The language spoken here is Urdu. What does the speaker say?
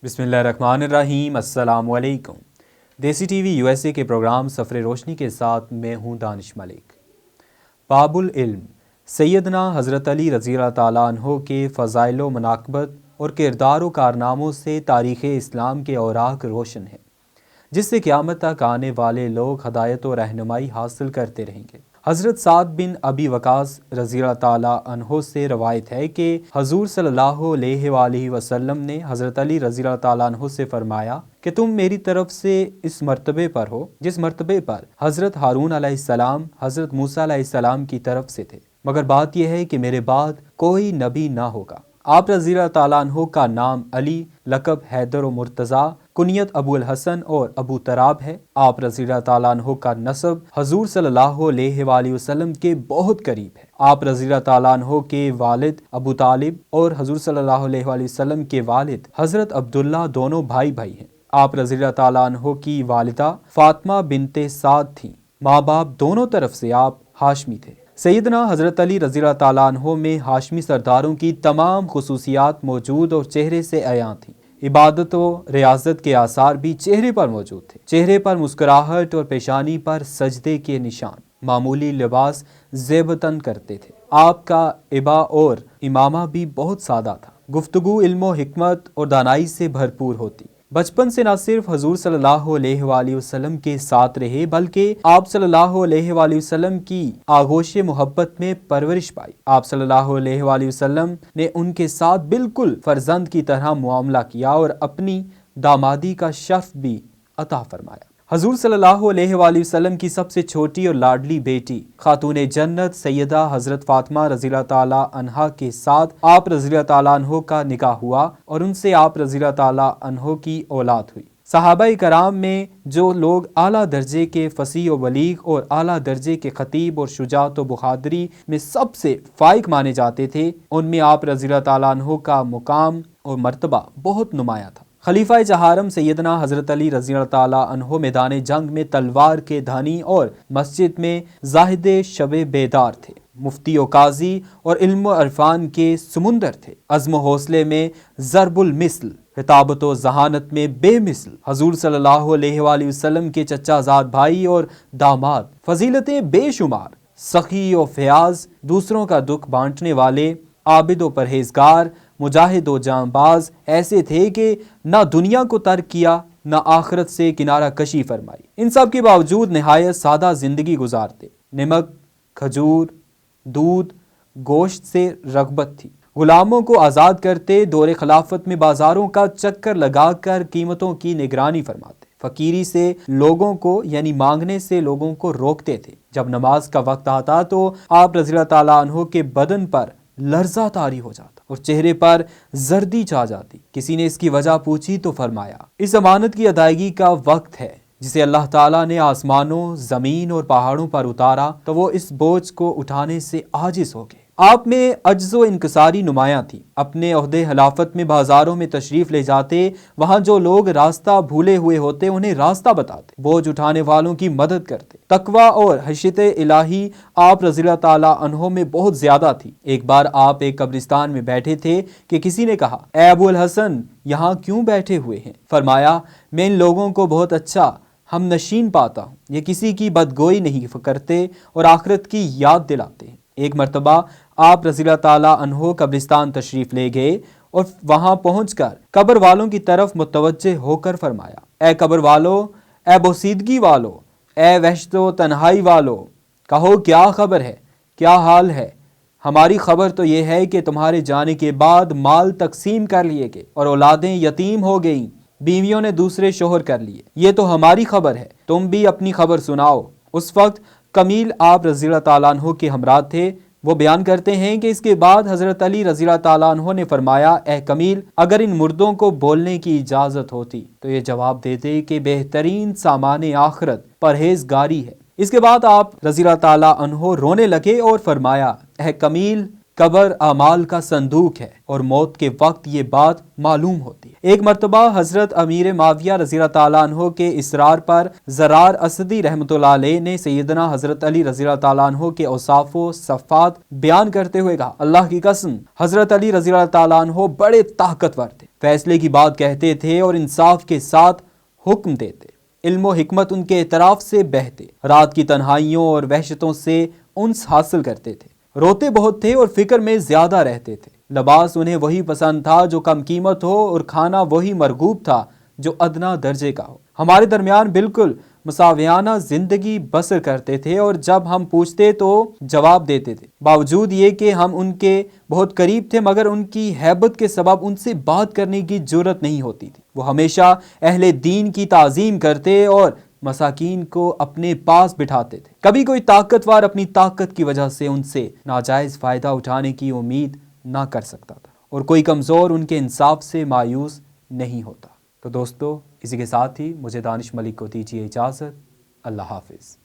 بسم اللہ الرحمن الرحیم۔ السلام علیکم۔ دیسی ٹی وی USA کے پروگرام سفر روشنی کے ساتھ میں ہوں دانش ملک۔ باب العلم سیدنا حضرت علی رضی اللہ تعالیٰ عنہ کے فضائل و مناقبت اور کردار و کارناموں سے تاریخ اسلام کے اوراق روشن ہیں، جس سے قیامت تک آنے والے لوگ ہدایت و رہنمائی حاصل کرتے رہیں گے۔ حضرت سعد بن ابی وقاص رضی اللہ تعالیٰ عنہ سے روایت ہے کہ حضور صلی اللہ علیہ وآلہ وسلم نے حضرت علی رضی اللہ تعالیٰ عنہ سے فرمایا کہ تم میری طرف سے اس مرتبے پر ہو جس مرتبے پر حضرت ہارون علیہ السلام حضرت موسیٰ علیہ السلام کی طرف سے تھے، مگر بات یہ ہے کہ میرے بعد کوئی نبی نہ ہوگا۔ آپ رضی اللہ تعالیٰ عنہ کا نام علی، لقب حیدر و مرتضیٰ، کنیت ابو الحسن اور ابو تراب ہے۔ آپ رضی اللہ تعالیٰ عنہ کا نسب حضور صلی اللہ علیہ وآلہ وسلم کے بہت قریب ہے۔ آپ رضی اللہ تعالیٰ عنہ کے والد ابو طالب اور حضور صلی اللہ علیہ وآلہ وسلم کے والد حضرت عبداللہ دونوں بھائی ہیں۔ آپ رضی اللہ تعالیٰ عنہ کی والدہ فاطمہ بنت سعد تھیں۔ ماں باپ دونوں طرف سے آپ ہاشمی تھے۔ سیدنا حضرت علی رضی اللہ تعالیٰ عنہ میں ہاشمی سرداروں کی تمام خصوصیات موجود اور چہرے سے عیاں تھیں۔ عبادت و ریاضت کے آثار بھی چہرے پر موجود تھے۔ چہرے پر مسکراہٹ اور پیشانی پر سجدے کے نشان۔ معمولی لباس زیبتاً کرتے تھے۔ آپ کا ابا اور امامہ بھی بہت سادہ تھا۔ گفتگو علم و حکمت اور دانائی سے بھرپور ہوتی۔ بچپن سے نہ صرف حضور صلی اللہ علیہ وآلہ وسلم کے ساتھ رہے بلکہ آپ صلی اللہ علیہ وآلہ وسلم کی آغوش محبت میں پرورش پائی۔ آپ صلی اللہ علیہ وآلہ وسلم نے ان کے ساتھ بالکل فرزند کی طرح معاملہ کیا اور اپنی دامادی کا شرف بھی عطا فرمایا۔ حضور صلی اللہ علیہ وآلہ وسلم کی سب سے چھوٹی اور لاڈلی بیٹی خاتون جنت سیدہ حضرت فاطمہ رضی اللہ تعالیٰ عنہا کے ساتھ آپ رضی اللہ تعالیٰ عنہ کا نکاح ہوا اور ان سے آپ رضی اللہ تعالیٰ عنہ کی اولاد ہوئی۔ صحابہ کرام میں جو لوگ اعلیٰ درجے کے فصیح و بلیغ اور اعلیٰ درجے کے خطیب اور شجاعت و بہادری میں سب سے فائق مانے جاتے تھے، ان میں آپ رضی اللہ تعالیٰ عنہ کا مقام اور مرتبہ بہت نمایاں تھا۔ خلیفہ چہارم سیدنا حضرت علی رضی اللہ تعالیٰ عنہ میدان جنگ میں تلوار کے دھانی اور مسجد میں زاہد شب بیدار تھے۔ مفتی و قاضی اور علم و عرفان کے سمندر تھے۔ عزم و حوصلے میں ضرب المثل، خطابت و ذہانت میں بے مثل۔ حضور صلی اللہ علیہ وآلہ وسلم کے چچا زاد بھائی اور داماد، فضیلتیں بے شمار، سخی و فیاض، دوسروں کا دکھ بانٹنے والے، عابد و پرہیزگار، مجاہد و جانباز، ایسے تھے کہ نہ دنیا کو ترک کیا نہ آخرت سے کنارہ کشی فرمائی۔ ان سب کے باوجود نہایت سادہ زندگی گزارتے۔ نمک، کھجور، دودھ، گوشت سے رغبت تھی۔ غلاموں کو آزاد کرتے، دور خلافت میں بازاروں کا چکر لگا کر قیمتوں کی نگرانی فرماتے۔ فقیری سے لوگوں کو یعنی مانگنے سے لوگوں کو روکتے تھے۔ جب نماز کا وقت آتا تو آپ رضی اللہ تعالیٰ عنہ کے بدن پر لرزہ طاری ہو جاتا اور چہرے پر زردی چھا جاتی۔ کسی نے اس کی وجہ پوچھی تو فرمایا، اس امانت کی ادائیگی کا وقت ہے جسے اللہ تعالیٰ نے آسمانوں، زمین اور پہاڑوں پر اتارا تو وہ اس بوجھ کو اٹھانے سے عاجز ہو گئے۔ آپ میں عجز و انکساری نمایاں تھی۔ اپنے عہدے خلافت میں بازاروں میں تشریف لے جاتے، وہاں جو لوگ راستہ بھولے ہوئے ہوتے انہیں راستہ بتاتے، بوجھ اٹھانے والوں کی مدد کرتے۔ تقویٰ اور خشیت الہی آپ رضی اللہ تعالیٰ عنہ میں بہت زیادہ تھی۔ ایک بار آپ ایک قبرستان میں بیٹھے تھے کہ کسی نے کہا، اے ابو الحسن، یہاں کیوں بیٹھے ہوئے ہیں؟ فرمایا، میں ان لوگوں کو بہت اچھا ہم نشین پاتا ہوں، یہ کسی کی بدگوئی نہیں کرتے اور آخرت کی یاد دلاتے ہیں۔ ایک مرتبہ آپ رضی اللہ تعالیٰ عنہ قبرستان تشریف لے گئے اور وہاں پہنچ کر قبر والوں کی طرف متوجہ ہو کر فرمایا، اے قبر والو، اے بوسیدگی والو، اے وحشت و تنہائی والو، کہو کیا خبر ہے، کیا حال ہے؟ ہماری خبر تو یہ ہے کہ تمہارے جانے کے بعد مال تقسیم کر لیے گئے اور اولادیں یتیم ہو گئیں، بیویوں نے دوسرے شوہر کر لیے، یہ تو ہماری خبر ہے، تم بھی اپنی خبر سناؤ۔ اس وقت کمیل آپ رضی اللہ تعالیٰ عنہ کے ہمراہ تھے۔ وہ بیان کرتے ہیں کہ اس کے بعد حضرت علی رضی اللہ تعالیٰ عنہ نے فرمایا، اے کمیل، اگر ان مردوں کو بولنے کی اجازت ہوتی تو یہ جواب دیتے کہ بہترین سامان آخرت پرہیزگاری ہے۔ اس کے بعد آپ رضی اللہ تعالیٰ عنہ رونے لگے اور فرمایا، اے کمیل، قبر اعمال کا صندوق ہے اور موت کے وقت یہ بات معلوم ہوتی ہے۔ ایک مرتبہ حضرت امیر معاویہ رضی اللہ تعالیٰ عنہ کے اصرار پر زرار اسدی رحمۃ اللہ علیہ نے سیدنا حضرت علی رضی اللہ تعالیٰ عنہ کے اوصاف و صفات بیان کرتے ہوئے کہا، اللہ کی قسم، حضرت علی رضی اللہ تعالیٰ عنہ بڑے طاقتور تھے، فیصلے کی بات کہتے تھے اور انصاف کے ساتھ حکم دیتے۔ علم و حکمت ان کے اعتراف سے بہتے، رات کی تنہائیوں اور وحشتوں سے انس حاصل کرتے تھے۔ روتے بہت تھے اور فکر میں زیادہ رہتے تھے۔ لباس انہیں وہی پسند تھا جو کم قیمت ہو، اور کھانا وہی مرغوب تھا جو ادنا درجے کا ہو۔ ہمارے درمیان بالکل مساویانہ زندگی بسر کرتے تھے، اور جب ہم پوچھتے تو جواب دیتے تھے۔ باوجود یہ کہ ہم ان کے بہت قریب تھے، مگر ان کی ہیبت کے سبب ان سے بات کرنے کی جرت نہیں ہوتی تھی۔ وہ ہمیشہ اہل دین کی تعظیم کرتے اور مساکین کو اپنے پاس بٹھاتے تھے۔ کبھی کوئی طاقتور اپنی طاقت کی وجہ سے ان سے ناجائز فائدہ اٹھانے کی امید نہ کر سکتا تھا، اور کوئی کمزور ان کے انصاف سے مایوس نہیں ہوتا۔ تو دوستو، اسی کے ساتھ ہی مجھے دانش ملک کو دیجیے اجازت۔ اللہ حافظ۔